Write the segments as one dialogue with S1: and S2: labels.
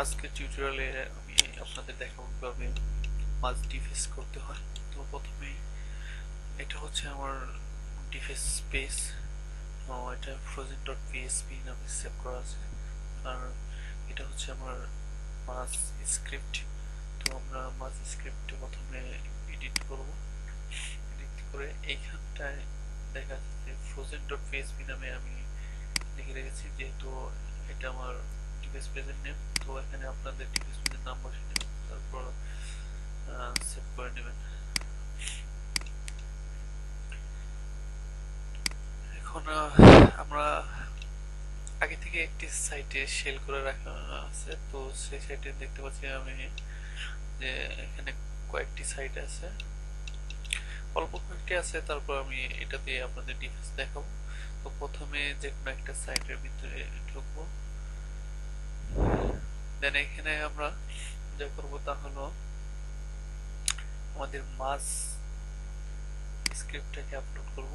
S1: আজকের টিউটোরিয়ালে আমি আপনাদের দেখাবো কিভাবে মাছ ডিফেস করতে হয়। তো প্রথমেই এটা হচ্ছে আমার ডিফেস পেজ। এটা ফ্রোজেন ডট পিএসপি নামে সেভ করা আছে। আর এটা হচ্ছে আমার মাছ স্ক্রিপ্ট। তো আমরা মাছ স্ক্রিপ্টে প্রথমে এডিট করব। এডিট করে এইখানটায় দেখা যাচ্ছে যে ফ্রোজেন ডট পিএসপি নামে আমি লিখে রেখেছি, যেহেতু এটা আমার ডিভাইস পেজের নেম। তো এখানে আপনাদের ডিভাইস পেজের নাম বসিয়ে নেবেন, তারপর সেভ করে নেবেন। এখন আমরা আগে থেকে একটি সাইটে সেল করে রাখা আছে, তো সেই সাইটে দেখতে পাচ্ছি আমি যে এখানে কয়েকটি সাইট আছে, অল্প কয়েকটি আছে। তারপর আমি এটা দিয়ে আপনাদের ডিভাইস দেখাবো। তো প্রথমে যে কোনো একটা সাইটের ভিতরে ঢুকবো, দেন এখানে আমরা যা করবো তা হলো আমাদের মাছ স্ক্রিপ্টটাকে আপলোড করব।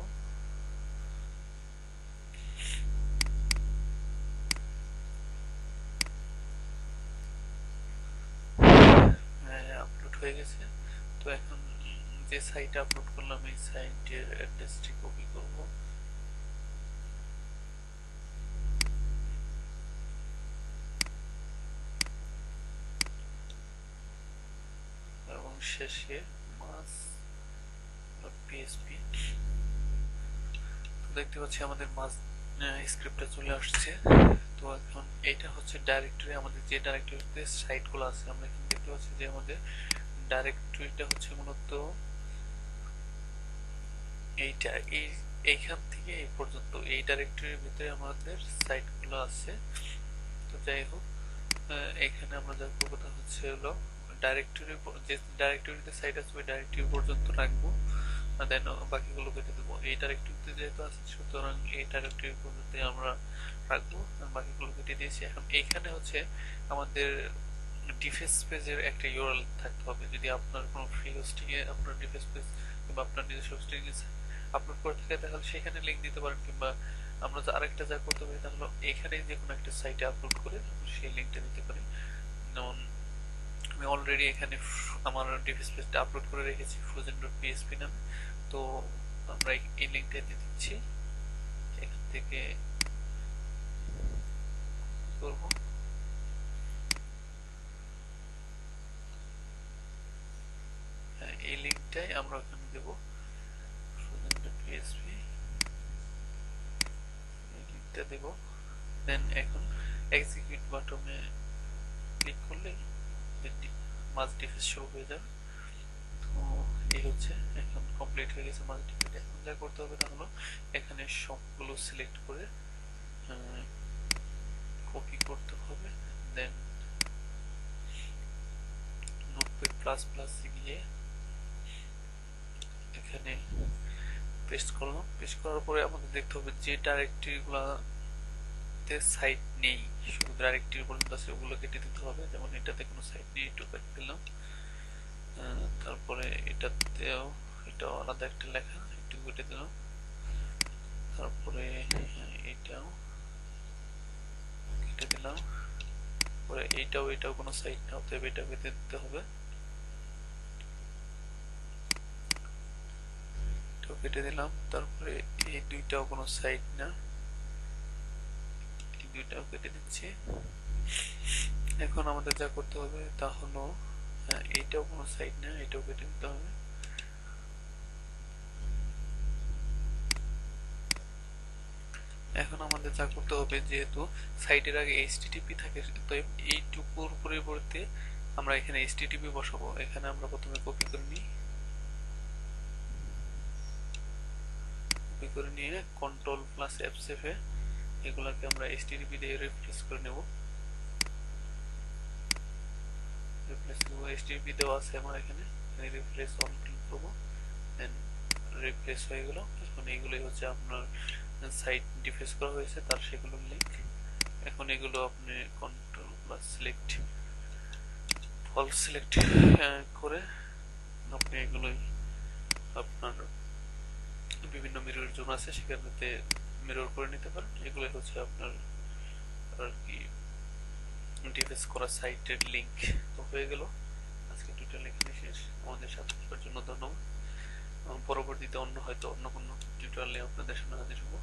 S1: আপলোড হয়ে গেছে। তো এখন যে সাইটে আপলোড করলাম এই সাইটের অ্যাড্রেসটি কপি করব এবং শেষে মাছ পিএসপি। দেখতে পাচ্ছি আমাদের মাছ স্ক্রিপ্টটা চলে আসছে। তো এখন এটা হচ্ছে ডাইরেক্টরি, আমাদের যে ডাইরেক্টরিতে সাইটগুলো আছে আমরা এখানে দেখতে পাচ্ছি যে আমাদের ডাইরেক্টরিটা হচ্ছে মূলত এইটা, এইখান থেকে এই পর্যন্ত এই ডাইরেক্টরির ভিতরে আমাদের সাইটগুলো আছে। তো যাই হোক, এখানে আমরা যা করবো তা হচ্ছে হলো ডাইরেক্টরি, যে ডাইরেক্টরিতে সাইট আছে ওই ডাইরেক্টরি পর্যন্ত রাখবো, দেন বাকিগুলো কেটে দেবো। এই ডাইরেক্টরিতে যেহেতু আছে সুতরাং এই ডাইরেক্টরি পর্যন্ত আমরা রাখবো, বাকিগুলো কেটে দিয়েছি। এখন এইখানে হচ্ছে আমাদের ডিফেন্স পেজের একটা ইউআরএল থাকতে হবে। যদি আপনার কোনো ফ্রি হোস্টিং এ আপনার ডিফেন্স পেজ কিংবা আপনার নিজস্ব হোস্টিং এ আপলোড করে থাকে তাহলে সেখানে লিঙ্ক দিতে পারেন, কিংবা আমরা আরেকটা যা করতে পারি তা হলো এখানে যে কোনো একটা সাইটে আপলোড করে সেই লিঙ্কটা দিতে পারি। যেমন আমি অলরেডি এখানে আমার ডিফেন্স পেজটা আপলোড করে রেখেছি ফ্রোজেন ডট পিএসপি নামে। তো আমরা এই লিঙ্কটা দিয়ে দিচ্ছি, এখান থেকে করবো। এই লিঙ্কটাই আমরা ওখানে দেবো, ফ্রোজেন ডট পিএসপি এই লিঙ্কটা দেবো। দেন এখন এক্সিকিউট বাটনে ক্লিক করলে মাছ ডিফেন্স শুরু হয়ে যাবে। তো এই হচ্ছে এখন কমপ্লিট হয়ে গেছে মাছ ডিফেন্স। এখন যা করতে হবে তা হলো এখানে সবগুলো সিলেক্ট করে কপি করতে হবে, দেন নোটপ্যাড প্লাস প্লাস গিয়ে এখানে পেস্ট করলাম। পেস্ট করার পরে আমাদের দেখতে হবে যে ডাইরেক্টরি গুলাতে সাইট নেই, শুধু ডাইরেক্টরি পর্যন্ত আছে ওগুলো কেটে দিতে হবে। যেমন এটাতে কোনো সাইট নেই, একটু কেটে দিলাম। তারপরে এটাতেও এটাও আলাদা একটা লেখা, একটু কেটে দিলাম। তারপরে এটাও কেটে দিলাম। পরে এটাও কোনো সাইট না, অতএব এটা কেটে দিতে হবে। এটাও কেটে দিলাম। তারপরে এই দুইটাও কোনো সাইট না, এই দুইটাও কেটে দিচ্ছি। এখন আমাদের যা করতে হবে তা হলো এইটাও কোনো সাইট না, এটাও কেটে দিতে হবে। এখন আমাদের যা করতে হবে, যেহেতু সাইটের আগে এইচটিটিপি থাকে, তো এইটুকুর পরিবর্তে আমরা এখানে এইচটিটিপি বসাবো। এখানে আমরা প্রথমে কপি করে নিই, কপি করে নিয়ে কন্ট্রোল প্লাস F7 এগুলাকে আমরা এইচটিটিপি দিয়ে রিপ্লেস করে নেব। রিপ্লেস করব, এইচটিটিপি দেওয়া আছে আমার এখানে, রিপ্লেস অন ক্লিক করব, দেন রিপ্লেস হয়ে গেল। এখন এইগুলোই হচ্ছে আপনার সাইট ডিফেন্স করা হয়েছে তার সেগুলোর লিংক। এখন এগুলো আপনি control plus select all select করে আপনি এগুলোই আপনার বিভিন্ন মিরর জোন আছে সেখানেতে মিরর করে নিতে পারেন। এগুলো হচ্ছে আপনার আর কি ডিভাইস করা সাইটের লিংক। তো হয়ে গেল, আজকে টিউটোরিয়াল এখানে শেষ। আমাদের সাথে থাকার জন্য ধন্যবাদ। পরবর্তীতে অন্য হয়তো অন্য কোনো টিউটোরিয়াল নিয়ে আপনাদের সামনে হাজির হবো।